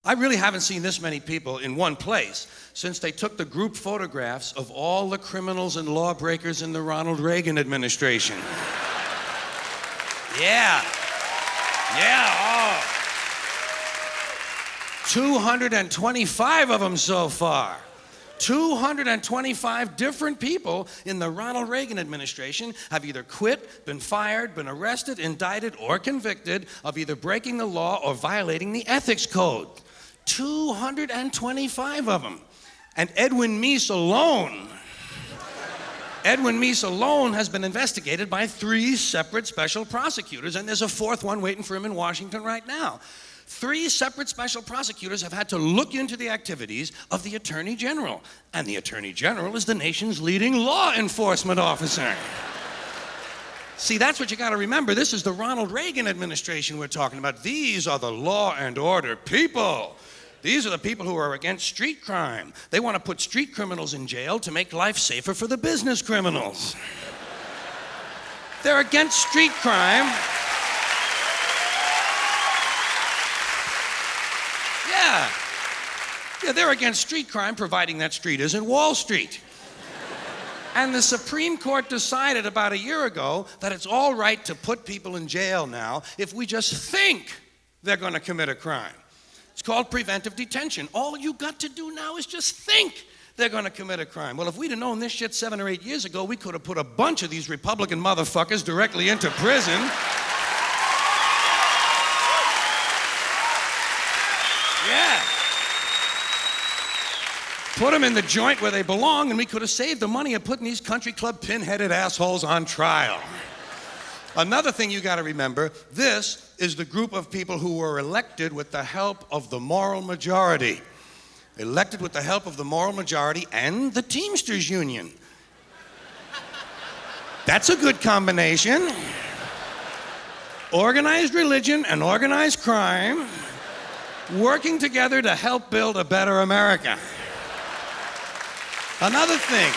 I really haven't seen this many people in one place since they took the group photographs of all the criminals and lawbreakers in the Ronald Reagan administration. Yeah. Yeah, oh. 225 of them so far. 225 different people in the Ronald Reagan administration have either quit, been fired, been arrested, indicted, or convicted of either breaking the law or violating the ethics code. 225 of them. And Edwin Meese alone has been investigated by 3 separate special prosecutors, and there's a 4th one waiting for him in Washington right now. 3 separate special prosecutors have had to look into the activities of the Attorney General, and the Attorney General is the nation's leading law enforcement officer. See, that's what you got to remember. This is the Ronald Reagan administration we're talking about. These are the law and order people. These are the people who are against street crime. They want to put street criminals in jail to make life safer for the business criminals. They're against street crime. Yeah, they're against street crime, providing that street isn't Wall Street. And the Supreme Court decided about a year ago that it's all right to put people in jail now if we just think they're going to commit a crime. It's called preventive detention. All you got to do now is just think they're going to commit a crime. Well, if we'd have known this shit 7 or 8 years ago, we could have put a bunch of these Republican motherfuckers directly into prison. Yeah. Put them in the joint where they belong, and we could have saved the money of putting these country club pin-headed assholes on trial. Another thing you got to remember, this is the group of people who were elected with the help of the moral majority. Elected with the help of the moral majority and the Teamsters Union. That's a good combination. Organized religion and organized crime working together to help build a better America. Another thing.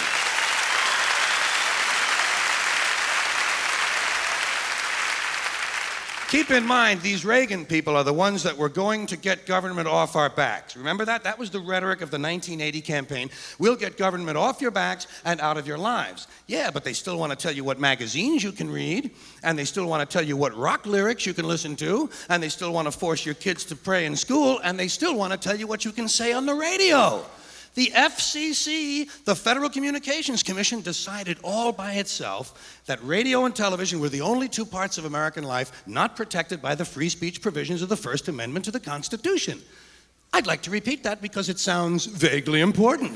Keep in mind, these Reagan people are the ones that were going to get government off our backs. Remember that? That was the rhetoric of the 1980 campaign. We'll get government off your backs and out of your lives. Yeah, but they still want to tell you what magazines you can read, and they still want to tell you what rock lyrics you can listen to, and they still want to force your kids to pray in school, and they still want to tell you what you can say on the radio. The FCC, the Federal Communications Commission, decided all by itself that radio and television were the only 2 parts of American life not protected by the free speech provisions of the First Amendment to the Constitution. I'd like to repeat that because it sounds vaguely important.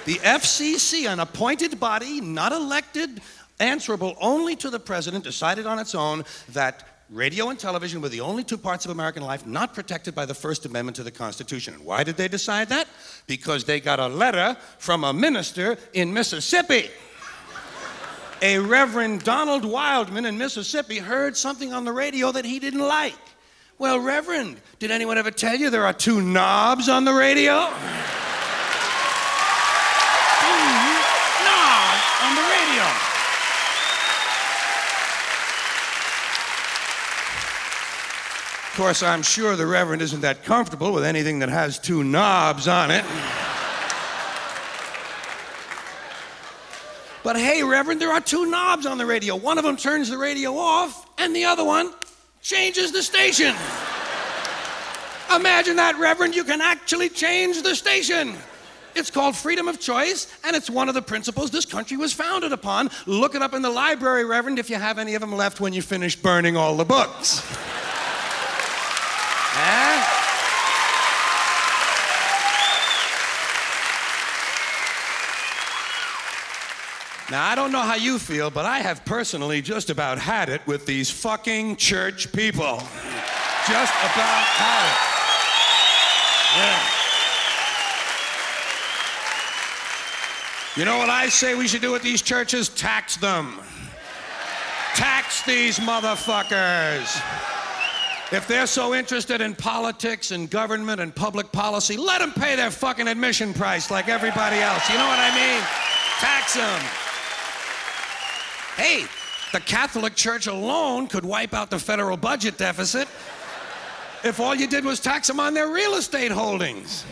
The FCC, an appointed body, not elected, answerable only to the president, decided on its own that radio and television were the only 2 parts of American life not protected by the First Amendment to the Constitution. And why did they decide that? Because they got a letter from a minister in Mississippi. A Reverend Donald Wildman in Mississippi heard something on the radio that he didn't like. Well, Reverend, did anyone ever tell you there are 2 knobs on the radio? 2 knobs on the radio. Of course, I'm sure the Reverend isn't that comfortable with anything that has 2 knobs on it. But hey, Reverend, there are 2 knobs on the radio. One of them turns the radio off, and the other one changes the station. Imagine that, Reverend. You can actually change the station. It's called freedom of choice, and it's one of the principles this country was founded upon. Look it up in the library, Reverend, if you have any of them left when you finish burning all the books. Now, I don't know how you feel, but I have personally just about had it with these fucking church people. Just about had it. Yeah. You know what I say we should do with these churches? Tax them. Tax these motherfuckers. If they're so interested in politics and government and public policy, let them pay their fucking admission price like everybody else. You know what I mean? Tax them. Hey, the Catholic Church alone could wipe out the federal budget deficit. if all you did was tax them on their real estate holdings.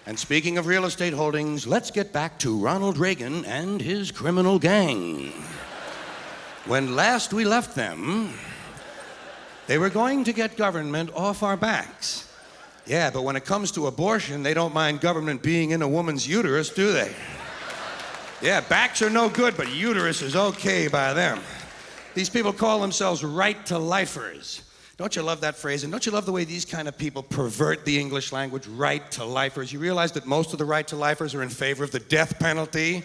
And speaking of real estate holdings, let's get back to Ronald Reagan and his criminal gang. When last we left them, they were going to get government off our backs. Yeah, but when it comes to abortion, they don't mind government being in a woman's uterus, do they? Yeah, backs are no good, but uterus is okay by them. These people call themselves right-to-lifers. Don't you love that phrase? And don't you love the way these kind of people pervert the English language, right-to-lifers? You realize that most of the right-to-lifers are in favor of the death penalty?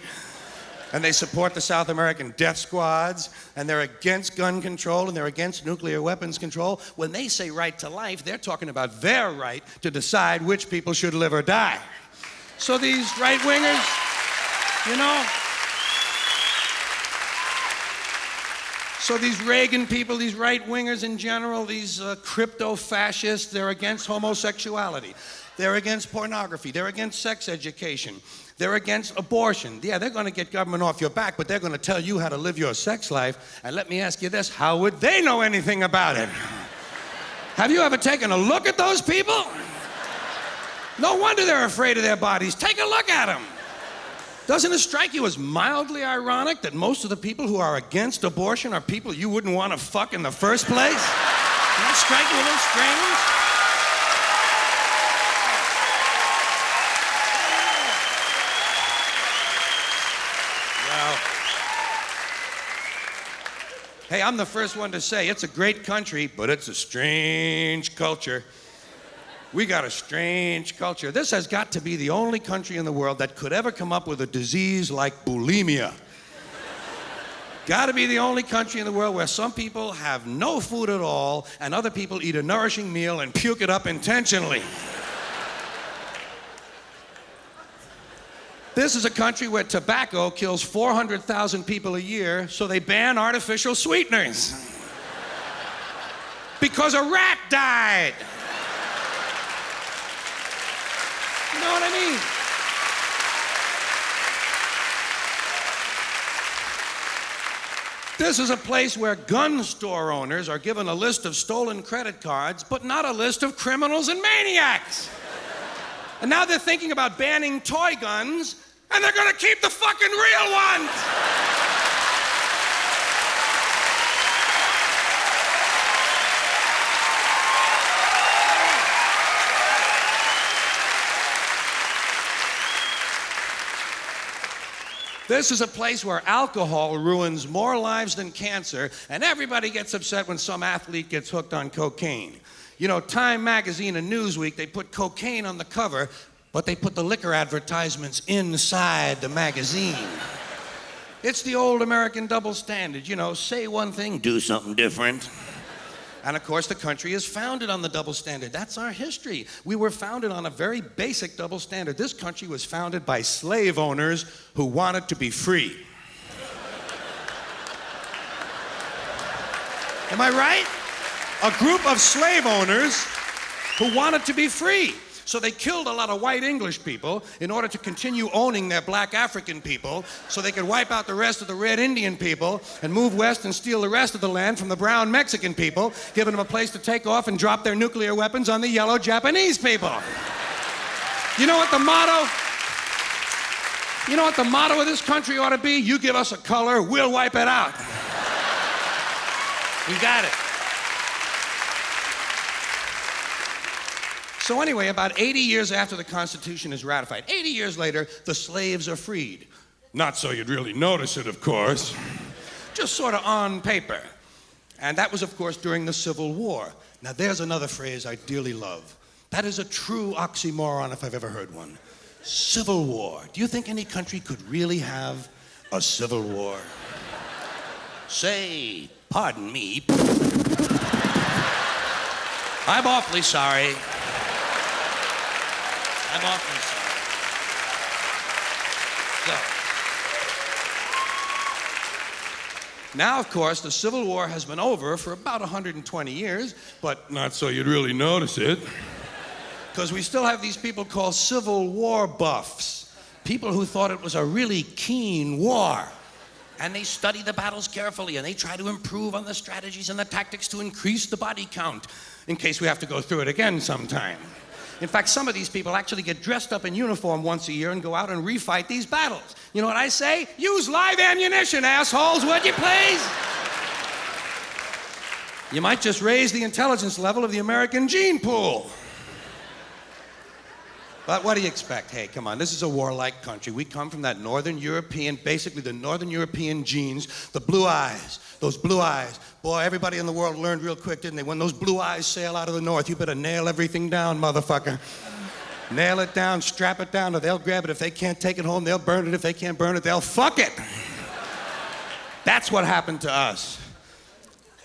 And they support the South American death squads, and they're against gun control, and they're against nuclear weapons control. When they say right to life, they're talking about their right to decide which people should live or die. So these right-wingers, you know, so these Reagan people, these right-wingers in general, these crypto-fascists, they're against homosexuality. They're against pornography. They're against sex education. They're against abortion. Yeah, they're going to get government off your back, but they're going to tell you how to live your sex life. And let me ask you this, how would they know anything about it? Have you ever taken a look at those people? No wonder they're afraid of their bodies. Take a look at them. Doesn't it strike you as mildly ironic that most of the people who are against abortion are people you wouldn't want to fuck in the first place? Doesn't that strike you a little strange? Well, hey, I'm the first one to say it's a great country, but it's a strange culture. We got a strange culture. This has got to be the only country in the world that could ever come up with a disease like bulimia. Got to be the only country in the world where some people have no food at all and other people eat a nourishing meal and puke it up intentionally. This is a country where tobacco kills 400,000 people a year, so they ban artificial sweeteners. Because a rat died. You know what I mean? This is a place where gun store owners are given a list of stolen credit cards, but not a list of criminals and maniacs. And now they're thinking about banning toy guns, and they're gonna keep the fucking real ones! This is a place where alcohol ruins more lives than cancer, and everybody gets upset when some athlete gets hooked on cocaine. You know, Time Magazine and Newsweek, they put cocaine on the cover, but they put the liquor advertisements inside the magazine. It's the old American double standard, you know, say one thing, do something different. And of course, the country is founded on the double standard. That's our history. We were founded on a very basic double standard. This country was founded by slave owners who wanted to be free. Am I right? A group of slave owners who wanted to be free. So they killed a lot of white English people in order to continue owning their black African people so they could wipe out the rest of the red Indian people and move west and steal the rest of the land from the brown Mexican people, giving them a place to take off and drop their nuclear weapons on the yellow Japanese people. You know what the motto of this country ought to be? You give us a color, we'll wipe it out. We got it. So anyway, about 80 years after the Constitution is ratified, 80 years later, the slaves are freed. Not so you'd really notice it, of course. Just sort of on paper. And that was, of course, during the Civil War. Now, there's another phrase I dearly love. That is a true oxymoron if I've ever heard one. Civil War. Do you think any country could really have a civil war? Say, pardon me. I'm awfully sorry. I'm awfully sorry. So, now, of course, the Civil War has been over for about 120 years, but not so you'd really notice it. Because we still have these people called Civil War buffs. People who thought it was a really keen war. And they study the battles carefully, and they try to improve on the strategies and the tactics to increase the body count, in case we have to go through it again sometime. In fact, some of these people actually get dressed up in uniform once a year and go out and refight these battles. You know what I say? Use live ammunition, assholes, would you please? You might just raise the intelligence level of the American gene pool. But what do you expect? Hey, come on, this is a warlike country. We come from that Northern European, basically the Northern European genes, the blue eyes, those blue eyes. Boy, everybody in the world learned real quick, didn't they? When those blue eyes sail out of the north, you better nail everything down, motherfucker. Nail it down, strap it down, or they'll grab it. If they can't take it home, they'll burn it. If they can't burn it, they'll fuck it. That's what happened to us.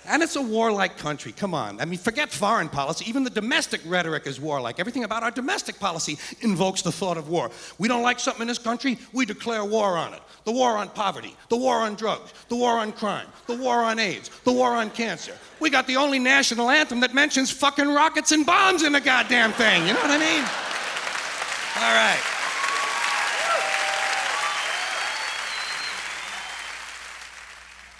And it's a warlike country, come on. I mean, forget foreign policy. Even the domestic rhetoric is warlike. Everything about our domestic policy invokes the thought of war. We don't like something in this country, we declare war on it. The war on poverty, the war on drugs, the war on crime, the war on AIDS, the war on cancer. We got the only national anthem that mentions fucking rockets and bombs in the goddamn thing, you know what I mean? All right.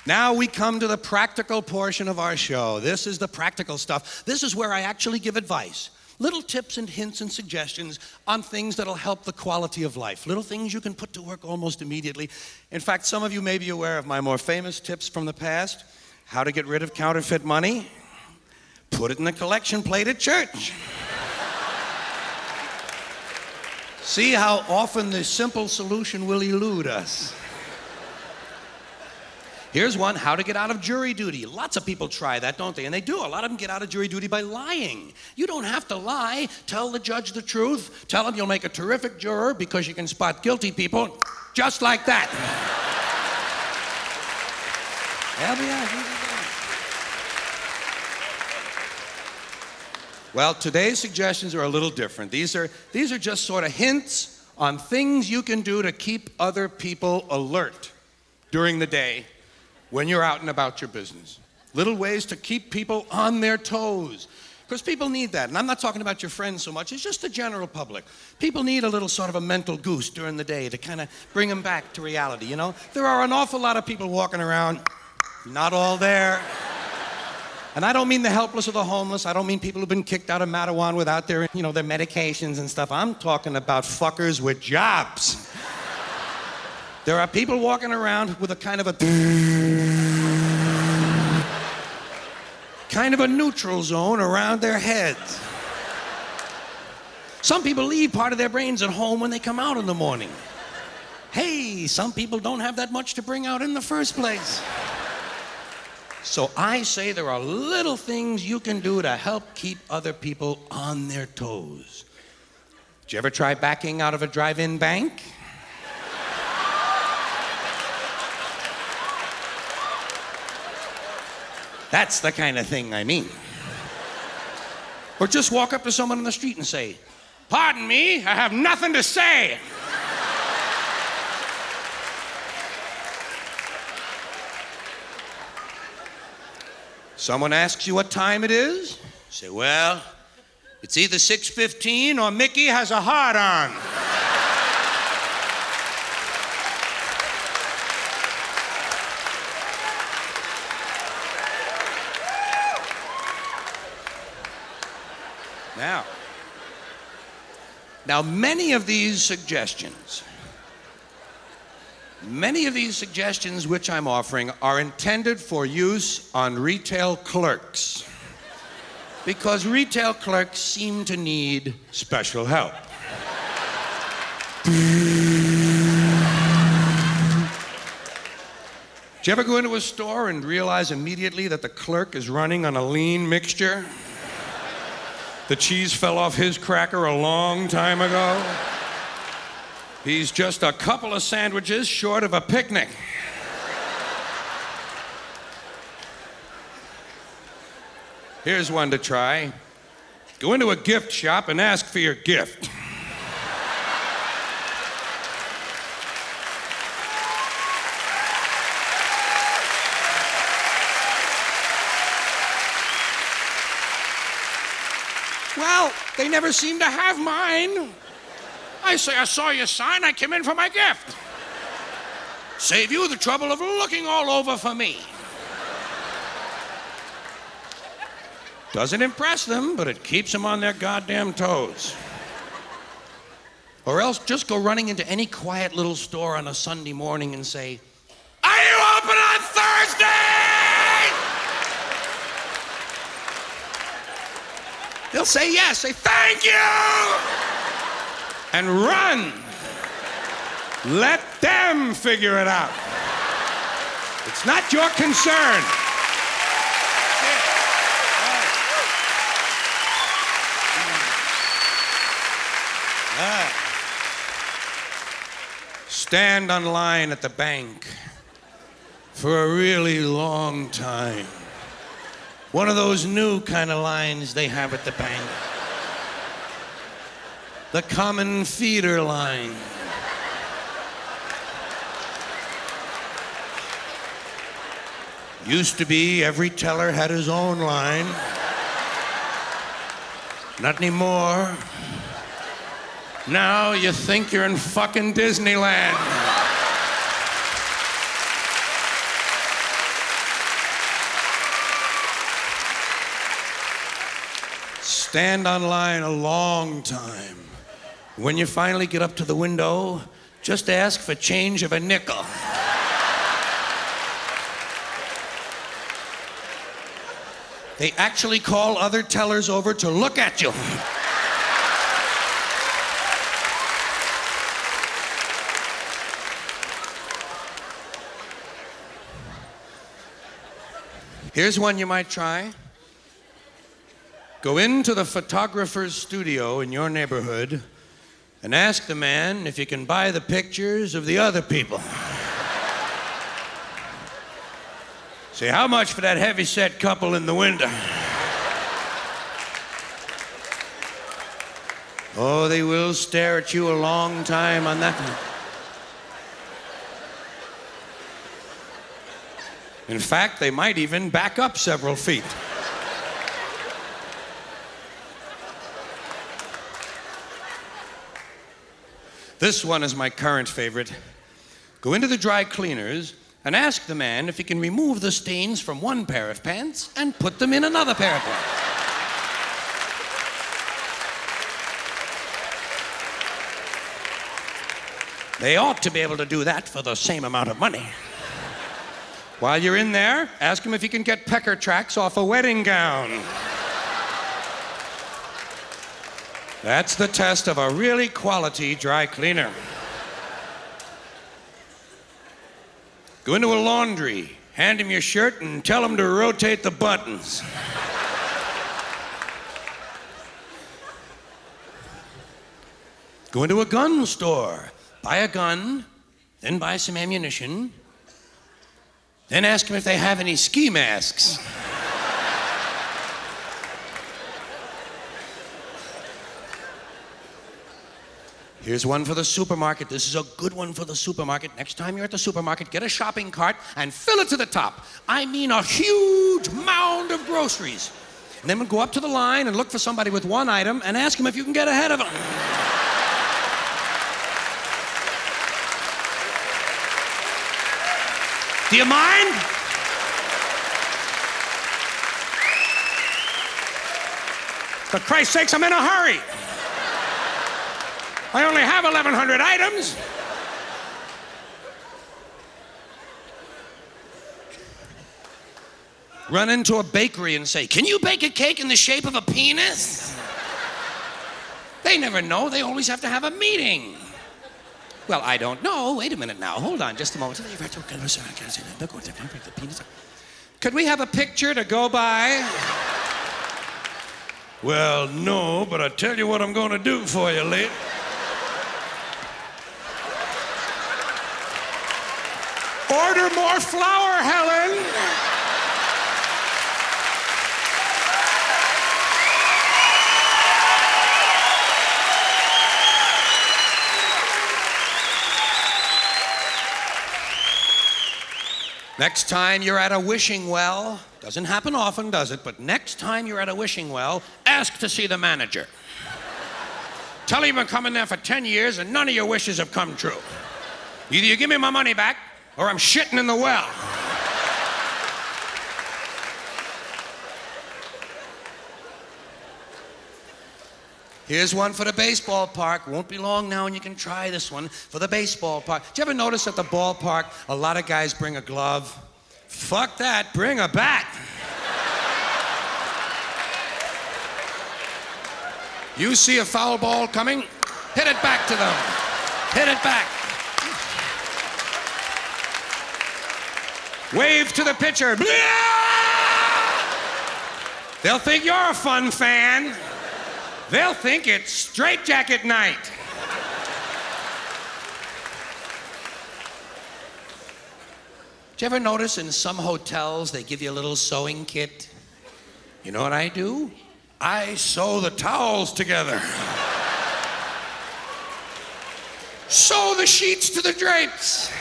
Now we come to the practical portion of our show. This is the practical stuff. This is where I actually give advice. Little tips and hints and suggestions on things that'll help the quality of life. Little things you can put to work almost immediately. In fact, some of you may be aware of my more famous tips from the past. How to get rid of counterfeit money. Put it in the collection plate at church. See how often the simple solution will elude us. Here's one, how to get out of jury duty. Lots of people try that, don't they? And they do. A lot of them get out of jury duty by lying. You don't have to lie. Tell the judge the truth. Tell him you'll make a terrific juror because you can spot guilty people just like that. Well, today's suggestions are a little different. These are just sort of hints on things you can do to keep other people alert during the day when you're out and about your business. Little ways to keep people on their toes. Because people need that. And I'm not talking about your friends so much, it's just the general public. People need a little sort of a mental goose during the day to kind of bring them back to reality, you know? There are an awful lot of people walking around, not all there. And I don't mean the helpless or the homeless. I don't mean people who've been kicked out of Mattawan without their, their medications and stuff. I'm talking about fuckers with jobs. There are people walking around with a kind of a neutral zone around their heads. Some people leave part of their brains at home when they come out in the morning. Hey, some people don't have that much to bring out in the first place. So I say there are little things you can do to help keep other people on their toes. Did you ever try backing out of a drive-in bank? That's the kind of thing I mean. Or just walk up to someone on the street and say, "Pardon me, I have nothing to say." Someone asks you what time it is. You say, "Well, it's either 6:15 or Mickey has a heart on." Now, many of these suggestions which I'm offering are intended for use on retail clerks because retail clerks seem to need special help. Did you ever go into a store and realize immediately that the clerk is running on a lean mixture? The cheese fell off his cracker a long time ago. He's just a couple of sandwiches short of a picnic. Here's one to try. Go into a gift shop and ask for your gift. Well, they never seem to have mine. I say, "I saw your sign, I came in for my gift." Save you the trouble of looking all over for me. Doesn't impress them, but it keeps them on their goddamn toes. Or else just go running into any quiet little store on a Sunday morning and say, "Are you open on Thursday?" They'll say yes, say thank you, and run. Let them figure it out. It's not your concern. Stand on line at the bank for a really long time. One of those new kind of lines they have at the bank. The common feeder line. Used to be every teller had his own line. Not anymore. Now you think you're in fucking Disneyland. Stand on line a long time. When you finally get up to the window, just ask for change of a nickel. They actually call other tellers over to look at you. Here's one you might try. Go into the photographer's studio in your neighborhood and ask the man if you can buy the pictures of the other people. Say, how much for that heavy-set couple in the window? Oh, they will stare at you a long time on that one. In fact, they might even back up several feet. This one is my current favorite. Go into the dry cleaners and ask the man if he can remove the stains from one pair of pants and put them in another pair of pants. They ought to be able to do that for the same amount of money. While you're in there, ask him if he can get pecker tracks off a wedding gown. That's the test of a really quality dry cleaner. Go into a laundry, hand him your shirt, and tell him to rotate the buttons. Go into a gun store, buy a gun, then buy some ammunition, then ask him if they have any ski masks. Here's one for the supermarket. This is a good one for the supermarket. Next time you're at the supermarket, get a shopping cart and fill it to the top. I mean a huge mound of groceries. And then we'll go up to the line and look for somebody with one item and ask them if you can get ahead of them. Do you mind? For Christ's sakes, I'm in a hurry. I only have 1,100 items. Run into a bakery and say, "Can you bake a cake in the shape of a penis?" They never know. They always have to have a meeting. Well, I don't know. Wait a minute now. Hold on just a moment. Could we have a picture to go by? Well, no, but I'll tell you what I'm going to do for you, lady. Order more flour, Helen. Next time you're at a wishing well, doesn't happen often, does it? But next time you're at a wishing well, ask to see the manager. Tell him you've been coming there for 10 years and none of your wishes have come true. Either you give me my money back or I'm shitting in the well. Here's one for the baseball park. Won't be long now and you can try this one for the baseball park. Did you ever notice at the ballpark, a lot of guys bring a glove? Fuck that, bring a bat. You see a foul ball coming, hit it back to them. Hit it back. Wave to the pitcher. They'll think you're a fun fan. They'll think it's straitjacket night. Did you ever notice in some hotels they give you a little sewing kit? You know what I do? I sew the towels together. Sew the sheets to the drapes.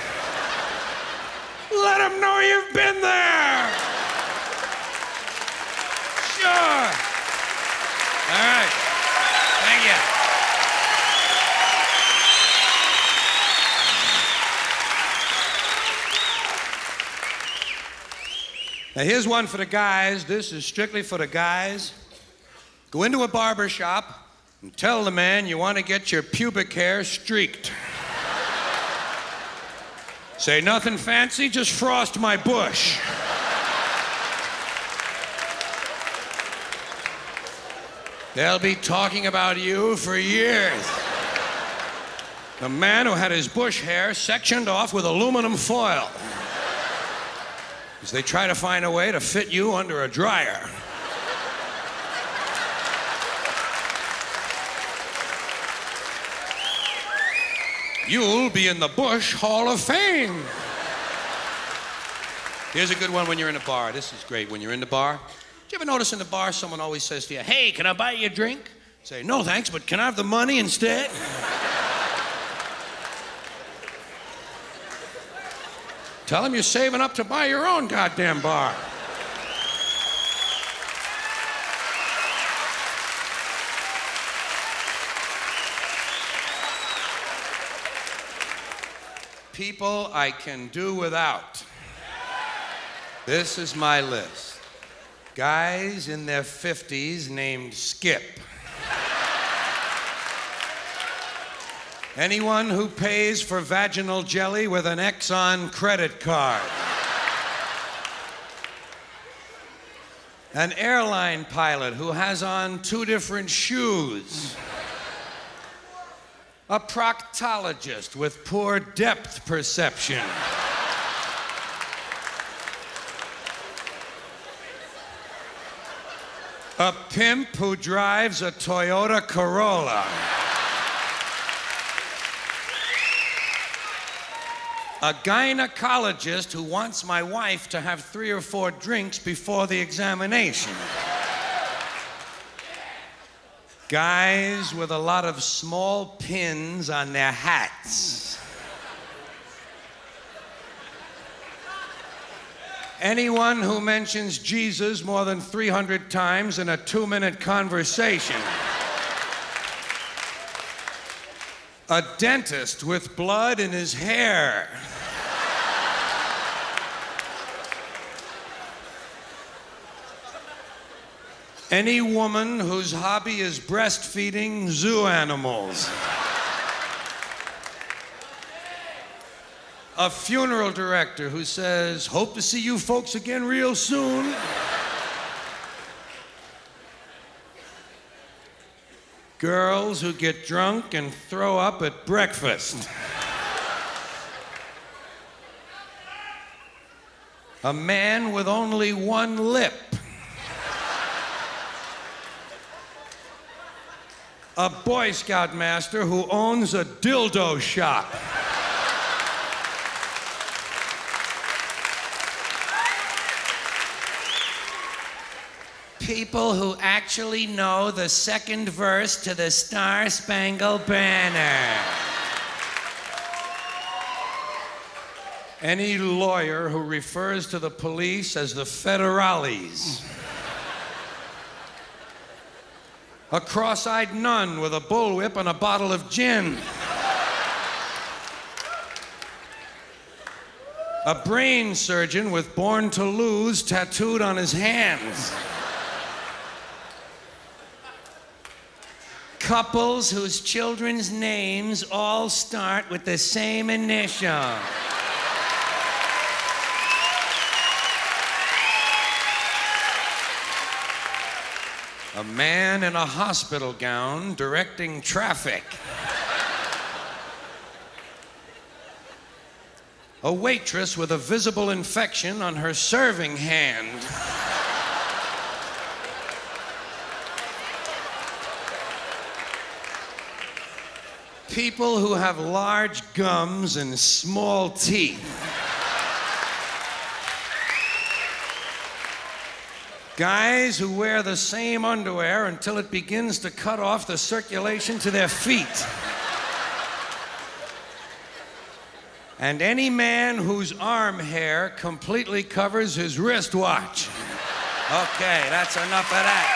Let them know you've been there. Sure. All right. Thank you. Now here's one for the guys. This is strictly for the guys. Go into a barber shop and tell the man you want to get your pubic hair streaked. Say nothing fancy, just frost my bush. They'll be talking about you for years. The man who had his bush hair sectioned off with aluminum foil as they try to find a way to fit you under a dryer. You'll be in the Bush Hall of Fame. Here's a good one when you're in a bar. This is great. When you're in the bar, do you ever notice in the bar someone always says to you, hey, can I buy you a drink? Say, no thanks, but can I have the money instead? Tell them you're saving up to buy your own goddamn bar. People I can do without. This is my list. Guys in their 50s named Skip. Anyone who pays for vaginal jelly with an Exxon credit card. An airline pilot who has on 2 different shoes. A proctologist with poor depth perception. A pimp who drives a Toyota Corolla. A gynecologist who wants my wife to have 3 or 4 drinks before the examination. Guys with a lot of small pins on their hats. Anyone who mentions Jesus more than 300 times in a 2-minute conversation. A dentist with blood in his hair. Any woman whose hobby is breastfeeding zoo animals. A funeral director who says, hope to see you folks again real soon. Girls who get drunk and throw up at breakfast. A man with only 1 lip. A Boy Scout master who owns a dildo shop. People who actually know the 2nd verse to the Star-Spangled Banner. Any lawyer who refers to the police as the federales. A cross-eyed nun with a bullwhip and a bottle of gin. A brain surgeon with "Born to Lose" tattooed on his hands. Couples whose children's names all start with the same initial. A man in a hospital gown directing traffic. A waitress with a visible infection on her serving hand. People who have large gums and small teeth. Guys who wear the same underwear until it begins to cut off the circulation to their feet. And any man whose arm hair completely covers his wristwatch. Okay, that's enough of that.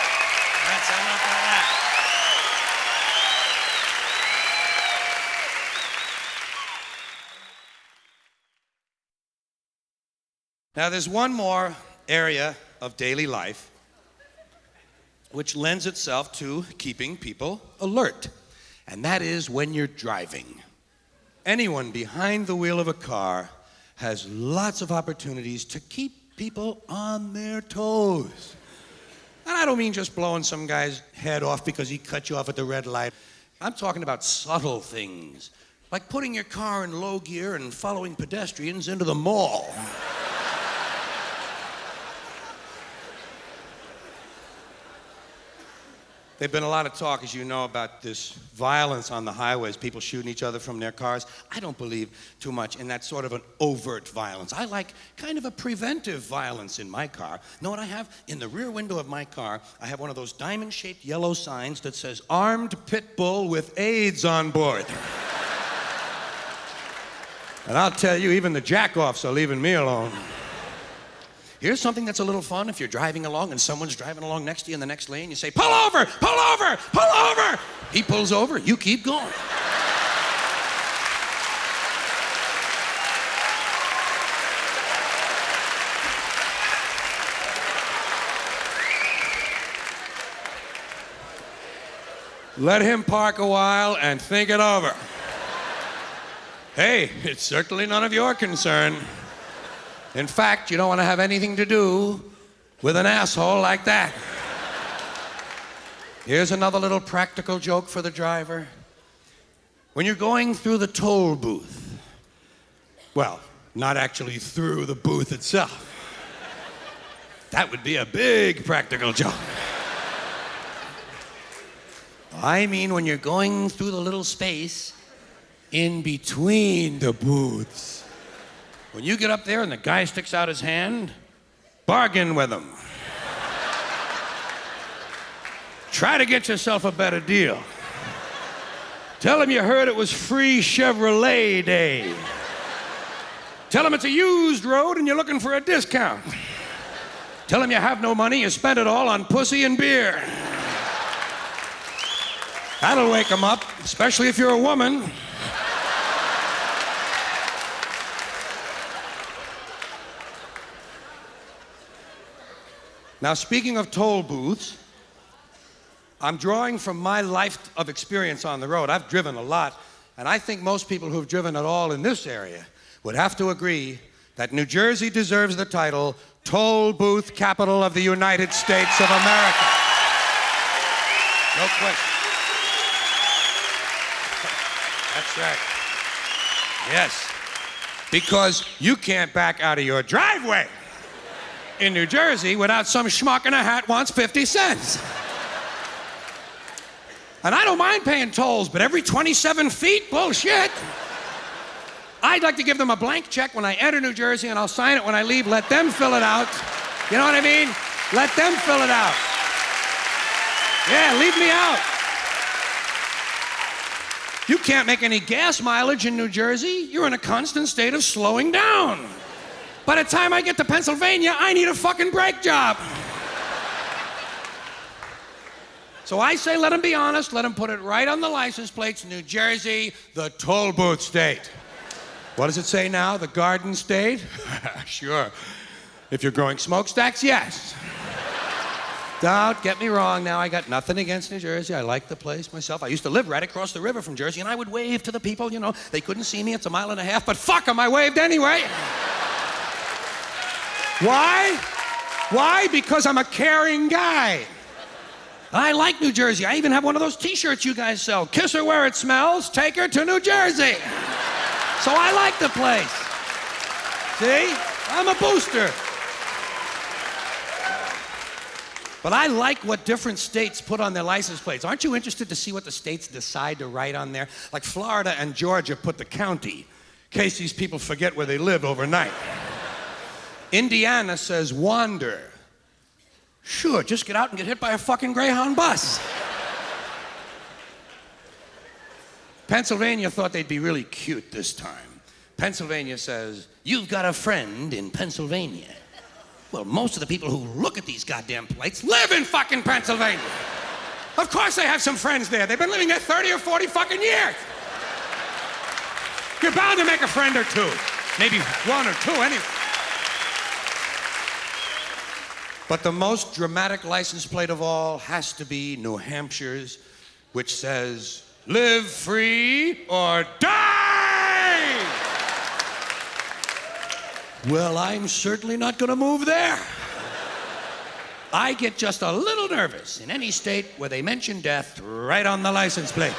That's enough of that. Now, there's one more area of daily life which lends itself to keeping people alert, and that is when you're driving. Anyone behind the wheel of a car has lots of opportunities to keep people on their toes. And I don't mean just blowing some guy's head off because he cut you off at the red light. I'm talking about subtle things, like putting your car in low gear and following pedestrians into the mall. There's been a lot of talk, as you know, about this violence on the highways, people shooting each other from their cars. I don't believe too much in that sort of an overt violence. I like kind of a preventive violence in my car. Know what I have? In the rear window of my car, I have one of those diamond-shaped yellow signs that says, "Armed pit bull with AIDS on board." And I'll tell you, even the jack-offs are leaving me alone. Here's something that's a little fun. If you're driving along and someone's driving along next to you in the next lane, you say, "Pull over, pull over, pull over." He pulls over, you keep going. Let him park a while and think it over. Hey, it's certainly none of your concern. In fact, you don't want to have anything to do with an asshole like that. Here's another little practical joke for the driver. When you're going through the toll booth, well, not actually through the booth itself. That would be a big practical joke. I mean when you're going through the little space in between the booths. When you get up there and the guy sticks out his hand, bargain with him. Try to get yourself a better deal. Tell him you heard it was free Chevrolet Day. Tell him it's a used road and you're looking for a discount. Tell him you have no money, you spent it all on pussy and beer. That'll wake him up, especially if you're a woman. Now, speaking of toll booths, I'm drawing from my life of experience on the road. I've driven a lot, and I think most people who've driven at all in this area would have to agree that New Jersey deserves the title Toll Booth Capital of the United States of America. No question. That's right. Yes. Because you can't back out of your driveway in New Jersey without some schmuck in a hat wants 50 cents. And I don't mind paying tolls, but every 27 feet, bullshit. I'd like to give them a blank check when I enter New Jersey and I'll sign it when I leave. Let them fill it out. You know what I mean? Let them fill it out. Yeah, leave me out. You can't make any gas mileage in New Jersey. You're in a constant state of slowing down. By the time I get to Pennsylvania, I need a fucking brake job. So I say let them be honest, let them put it right on the license plates, New Jersey, the toll booth state. What does it say now? The Garden State? Sure. If you're growing smokestacks, yes. Don't get me wrong now, I got nothing against New Jersey. I like the place myself. I used to live right across the river from Jersey, and I would wave to the people, you know. They couldn't see me, it's a mile and a half, but fuck them, I waved anyway. Why? Why? Because I'm a caring guy. I like New Jersey. I even have one of those t-shirts you guys sell. Kiss her where it smells, take her to New Jersey. So I like the place. See? I'm a booster. But I like what different states put on their license plates. Aren't you interested to see what the states decide to write on there? Like Florida and Georgia put the county, in case these people forget where they live overnight. Indiana says wander. Sure, just get out and get hit by a fucking Greyhound bus. Pennsylvania thought they'd be really cute this time. Pennsylvania says, you've got a friend in Pennsylvania. Well, most of the people who look at these goddamn plates live in fucking Pennsylvania. Of course they have some friends there. They've been living there 30 or 40 fucking years. You're bound to make a friend or two. Maybe one or two, anyway. But the most dramatic license plate of all has to be New Hampshire's, which says, live free or die! Well, I'm certainly not going to move there. I get just a little nervous in any state where they mention death right on the license plate.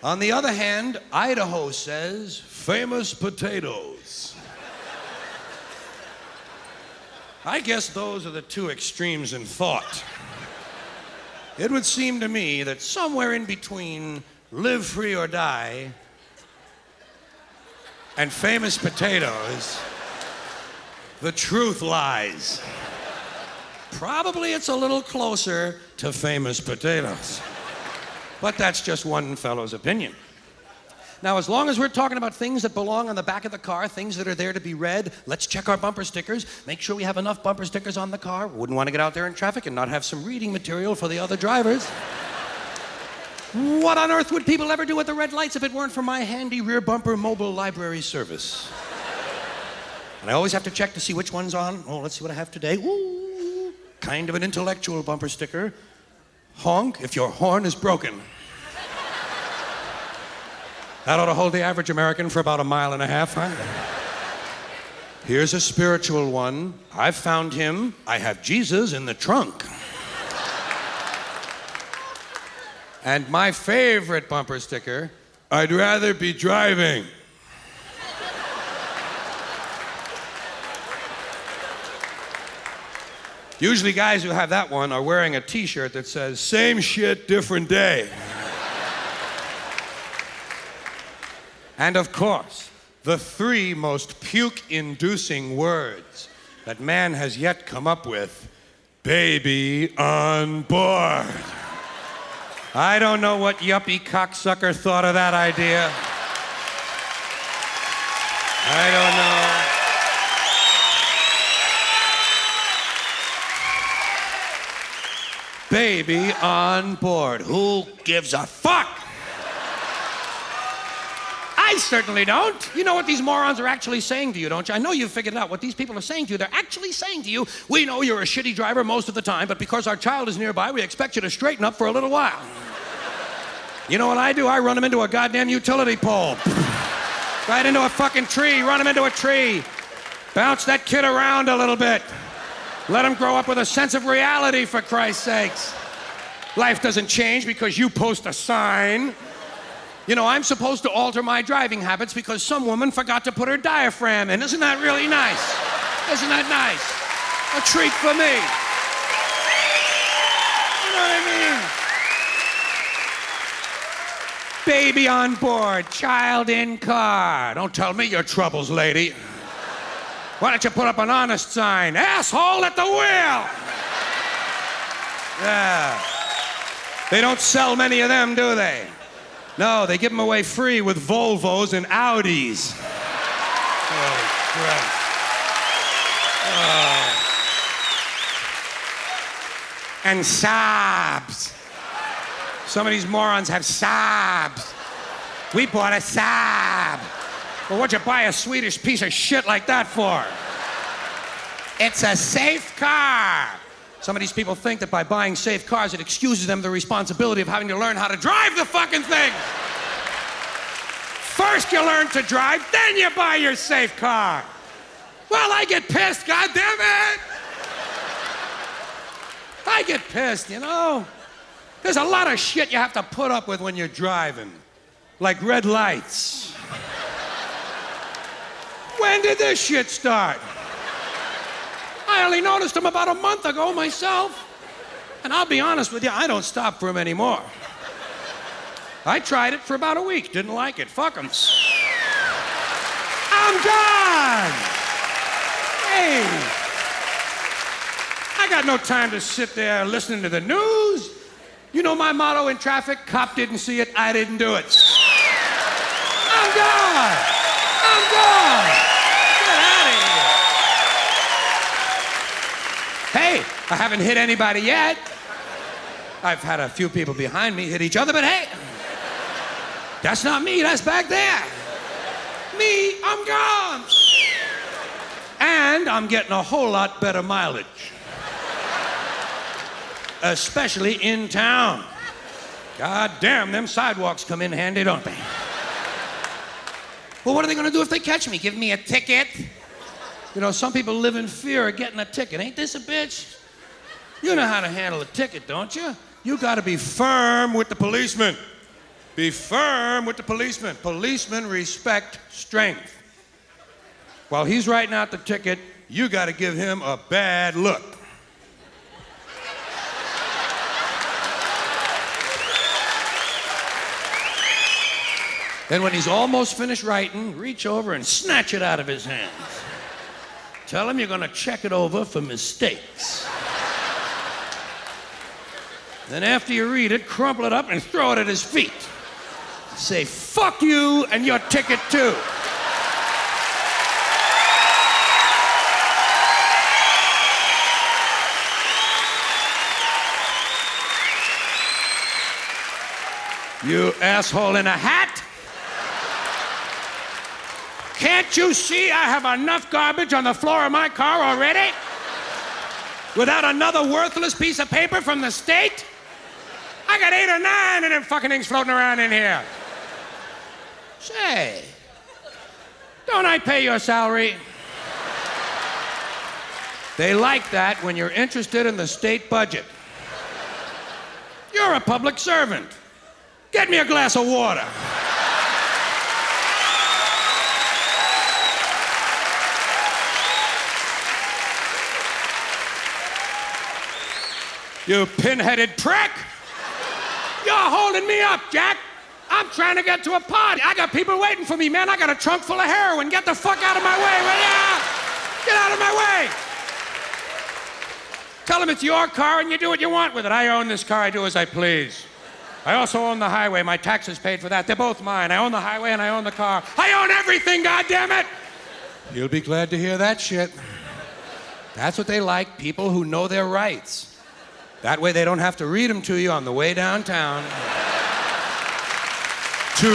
On the other hand, Idaho says, famous potatoes. I guess those are the two extremes in thought. It would seem to me that somewhere in between live free or die and famous potatoes, the truth lies. Probably it's a little closer to famous potatoes. But that's just one fellow's opinion. Now, as long as we're talking about things that belong on the back of the car, things that are there to be read, let's check our bumper stickers, make sure we have enough bumper stickers on the car. Wouldn't want to get out there in traffic and not have some reading material for the other drivers. What on earth would people ever do with the red lights if it weren't for my handy rear bumper mobile library service? And I always have to check to see which one's on. Oh, let's see what I have today. Ooh, kind of an intellectual bumper sticker. Honk if your horn is broken. That ought to hold the average American for about a mile and a half, huh? Here's a spiritual one. I've found him. I have Jesus in the trunk. And my favorite bumper sticker, I'd rather be driving. Usually guys who have that one are wearing a t-shirt that says, same shit, different day. And of course, the three most puke-inducing words that man has yet come up with, baby on board. I don't know what yuppie cocksucker thought of that idea. I don't know. Baby on board. Who gives a fuck? I certainly don't. You know what these morons are actually saying to you, don't you? I know you've figured it out. What these people are saying to you, they're actually saying to you, we know you're a shitty driver most of the time, but because our child is nearby, we expect you to straighten up for a little while. You know what I do? I run him into a goddamn utility pole. Right into a fucking tree, run him into a tree. Bounce that kid around a little bit. Let him grow up with a sense of reality, for Christ's sakes. Life doesn't change because you post a sign. You know, I'm supposed to alter my driving habits because some woman forgot to put her diaphragm in. Isn't that really nice? Isn't that nice? A treat for me. You know what I mean? Baby on board, child in car. Don't tell me your troubles, lady. Why don't you put up an honest sign? Asshole at the wheel! Yeah. They don't sell many of them, do they? No, they give them away free with Volvos and Audis. Oh, Christ. Oh. And Saabs. Some of these morons have Saabs. We bought a Saab. Well, what'd you buy a Swedish piece of shit like that for? It's a safe car. Some of these people think that by buying safe cars, it excuses them the responsibility of having to learn how to drive the fucking thing. First you learn to drive, then you buy your safe car. Well, I get pissed, goddammit! I get pissed, you know? There's a lot of shit you have to put up with when you're driving. Like red lights. When did this shit start? I only noticed them about a month ago myself. And I'll be honest with you, I don't stop for them anymore. I tried it for about a week, didn't like it. Fuck them. I'm done! Hey! I got no time to sit there listening to the news. You know my motto in traffic? Cop didn't see it, I didn't do it. I'm done! I'm done! Get out of here! Hey, I haven't hit anybody yet. I've had a few people behind me hit each other, but hey, that's not me, that's back there. Me, I'm gone. And I'm getting a whole lot better mileage. Especially in town. God damn, them sidewalks come in handy, don't they? Well, what are they gonna do if they catch me? Give me a ticket? You know, some people live in fear of getting a ticket. Ain't this a bitch? You know how to handle a ticket, don't you? You gotta be firm with the policeman. Be firm with the policeman. Policemen respect strength. While he's writing out the ticket, you gotta give him a bad look. Then when he's almost finished writing, reach over and snatch it out of his hands. Tell him you're gonna check it over for mistakes. Then after you read it, crumple it up and throw it at his feet. Say, fuck you and your ticket too. You asshole in a hat. Can't you see I have enough garbage on the floor of my car already? Without another worthless piece of paper from the state? I got 8 or 9 of them fucking things floating around in here. Say, don't I pay your salary? They like that when you're interested in the state budget. You're a public servant. Get me a glass of water. You pin-headed prick! You're holding me up, Jack! I'm trying to get to a party. I got people waiting for me, man. I got a trunk full of heroin. Get the fuck out of my way, will ya? Get out of my way! Tell them it's your car and you do what you want with it. I own this car. I do as I please. I also own the highway. My taxes paid for that. They're both mine. I own the highway and I own the car. I own everything, goddammit! You'll be glad to hear that shit. That's what they like, people who know their rights. That way they don't have to read them to you on the way downtown to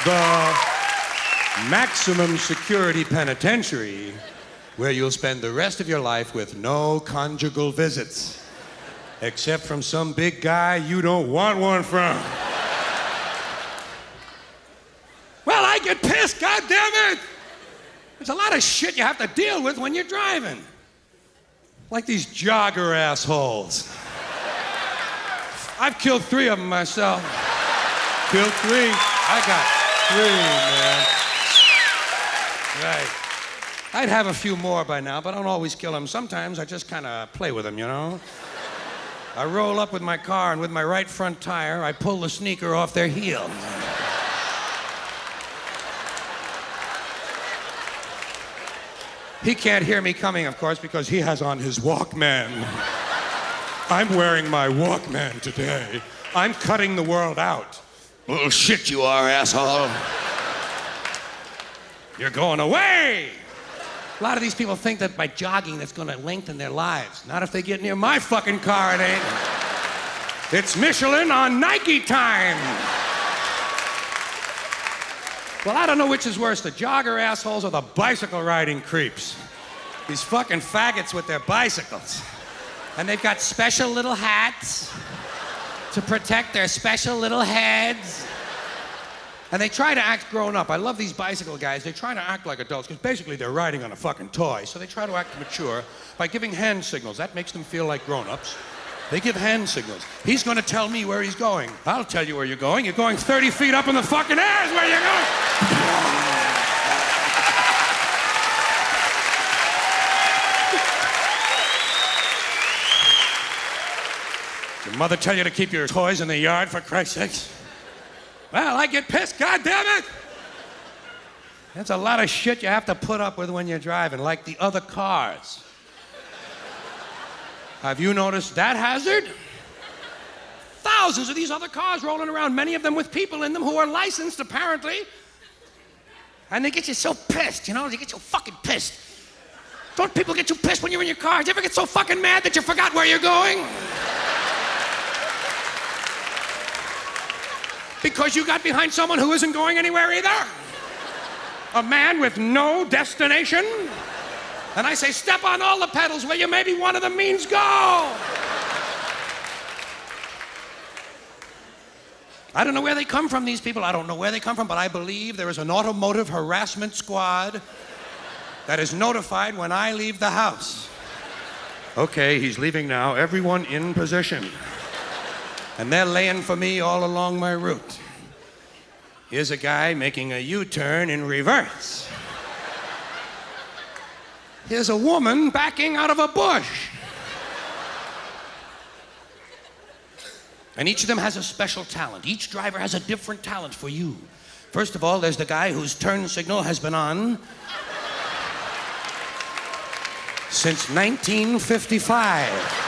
the maximum security penitentiary, where you'll spend the rest of your life with no conjugal visits, except from some big guy you don't want one from. Well, I get pissed, goddammit! There's a lot of shit you have to deal with when you're driving. Like these jogger assholes. I've killed 3 of them myself. Killed 3. I got 3, man. Right. I'd have a few more by now, but I don't always kill them. Sometimes I just kind of play with them, you know? I roll up with my car, and with my right front tire, I pull the sneaker off their heel. He can't hear me coming, of course, because he has on his Walkman. I'm wearing my Walkman today. I'm cutting the world out. Little shit you are, asshole. You're going away. A lot of these people think that by jogging, that's going to lengthen their lives. Not if they get near my fucking car, it ain't. It's Michelin on Nike time. Well, I don't know which is worse, the jogger assholes or the bicycle riding creeps. These fucking faggots with their bicycles. And they've got special little hats to protect their special little heads. And they try to act grown up. I love these bicycle guys. They try to act like adults because basically they're riding on a fucking toy. So they try to act mature by giving hand signals. That makes them feel like grown-ups. They give hand signals. He's going to tell me where he's going. I'll tell you where you're going. You're going 30 feet up in the fucking air is where you're going. Your mother tell you to keep your toys in the yard, for Christ's sakes? Well, I get pissed, God damn it! That's a lot of shit you have to put up with when you're driving, like the other cars. Have you noticed that hazard? Thousands of these other cars rolling around, many of them with people in them who are licensed, apparently. And they get you so pissed, you know? They get you fucking pissed. Don't people get you pissed when you're in your car? Do you ever get so fucking mad that you forgot where you're going? Because you got behind someone who isn't going anywhere either? A man with no destination? And I say, step on all the pedals, will you? Maybe one of them means go. I don't know where they come from, these people. I don't know where they come from, but I believe there is an automotive harassment squad that is notified when I leave the house. Okay, he's leaving now. Everyone in position. And they're laying for me all along my route. Here's a guy making a U-turn in reverse. Here's a woman backing out of a bush. And each of them has a special talent. Each driver has a different talent for you. First of all, there's the guy whose turn signal has been on since 1955.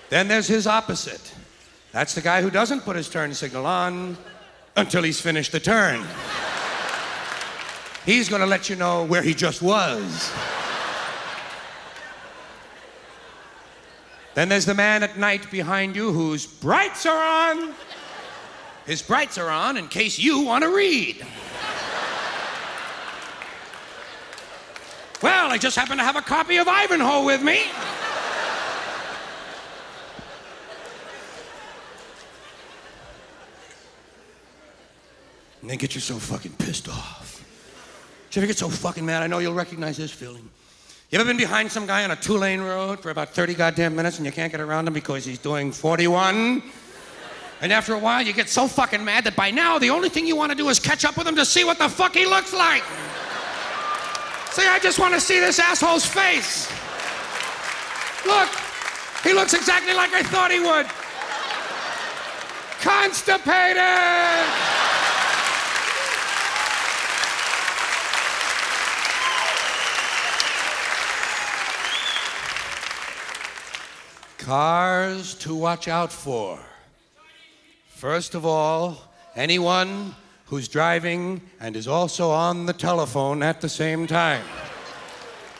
Then there's his opposite. That's the guy who doesn't put his turn signal on until he's finished the turn. He's gonna let you know where he just was. Then there's the man at night behind you whose brights are on. His brights are on in case you want to read. Well, I just happen to have a copy of Ivanhoe with me. And they get you so fucking pissed off. Do you ever get so fucking mad? I know you'll recognize this feeling. You ever been behind some guy on a 2-lane road for about 30 goddamn minutes and you can't get around him because he's doing 41? And after a while, you get so fucking mad that by now, the only thing you want to do is catch up with him to see what the fuck he looks like. See, I just want to see this asshole's face. Look, he looks exactly like I thought he would. Constipated! Cars to watch out for. First of all, anyone who's driving and is also on the telephone at the same time.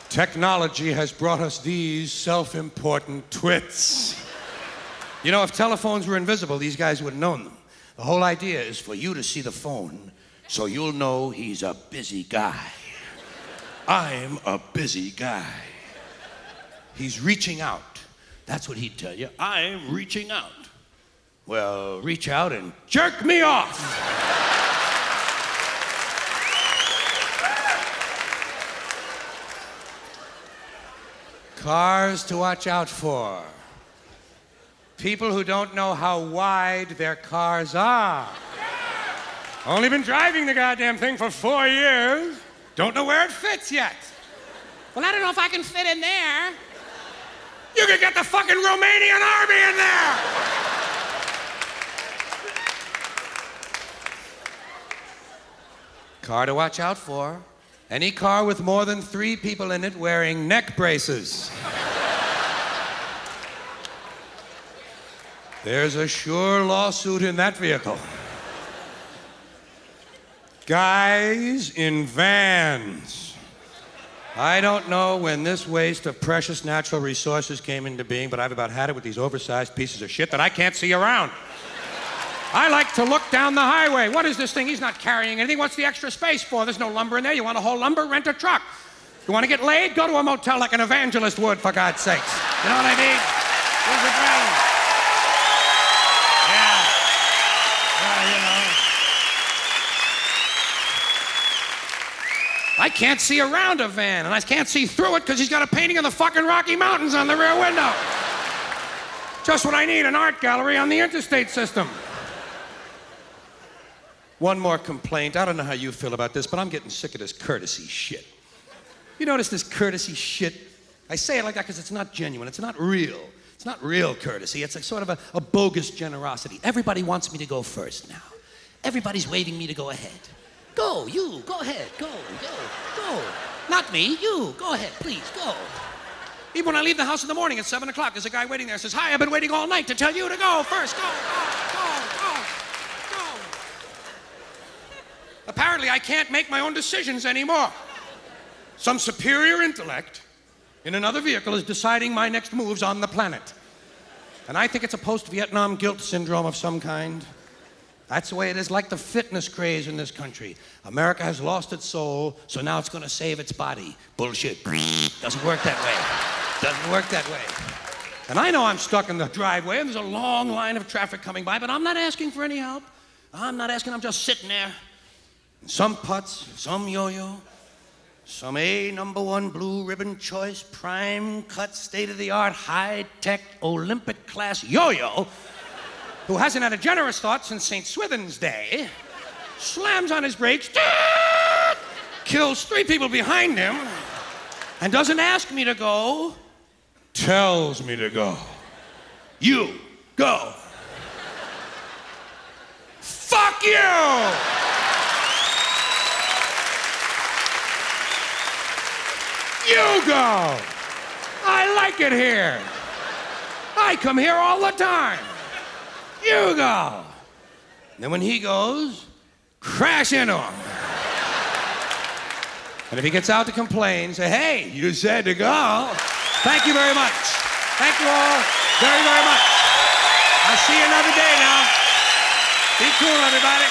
Technology has brought us these self-important twits. You know, if telephones were invisible, these guys wouldn't own them. The whole idea is for you to see the phone so you'll know he's a busy guy. I'm a busy guy. He's reaching out. That's what he'd tell you. I'm reaching out. Well, reach out and jerk me off. Cars to watch out for. People who don't know how wide their cars are. Only been driving the goddamn thing for 4 years. Don't know where it fits yet. Well, I don't know if I can fit in there. You could get the fucking Romanian army in there! Car to watch out for. Any car with more than 3 people in it wearing neck braces. There's a sure lawsuit in that vehicle. Guys in vans. I don't know when this waste of precious natural resources came into being, but I've about had it with these oversized pieces of shit that I can't see around. I like to look down the highway. What is this thing? He's not carrying anything. What's the extra space for? There's no lumber in there. You want to haul lumber? Rent a truck. You want to get laid? Go to a motel like an evangelist would, for God's sakes. You know what I mean? Here's a drain. Yeah. Yeah, you know. I can't see around a van, and I can't see through it because he's got a painting of the fucking Rocky Mountains on the rear window. Just what I need, an art gallery on the interstate system. One more complaint. I don't know how you feel about this, but I'm getting sick of this courtesy shit. You notice this courtesy shit? I say it like that because it's not genuine. It's not real. It's not real courtesy. It's like sort of a bogus generosity. Everybody wants me to go first now. Everybody's waving me to go ahead. Go, you, go ahead. Go. Not me, you. Go ahead, please, go. Even when I leave the house in the morning at 7 o'clock, there's a guy waiting there. Says, hi, I've been waiting all night to tell you to go first. Go. Apparently, I can't make my own decisions anymore. Some superior intellect in another vehicle is deciding my next moves on the planet. And I think it's a post-Vietnam guilt syndrome of some kind. That's the way it is, like the fitness craze in this country. America has lost its soul, so now it's going to save its body. Bullshit. Doesn't work that way. Doesn't work that way. And I know I'm stuck in the driveway, and there's a long line of traffic coming by, but I'm not asking for any help. I'm just sitting there. Some putts, some yo-yo, some #1 blue ribbon choice, prime cut, state-of-the-art, high-tech, Olympic-class yo-yo, who hasn't had a generous thought since St. Swithin's Day, slams on his brakes, kills 3 people behind him, and doesn't ask me to go, tells me to go. You, go. Fuck you! You go! I like it here. I come here all the time. You go. And then when he goes, crash into him. And if he gets out to complain, say, hey, you said to go. Thank you very much. Thank you all very, very much. I'll see you another day now. Be cool, everybody.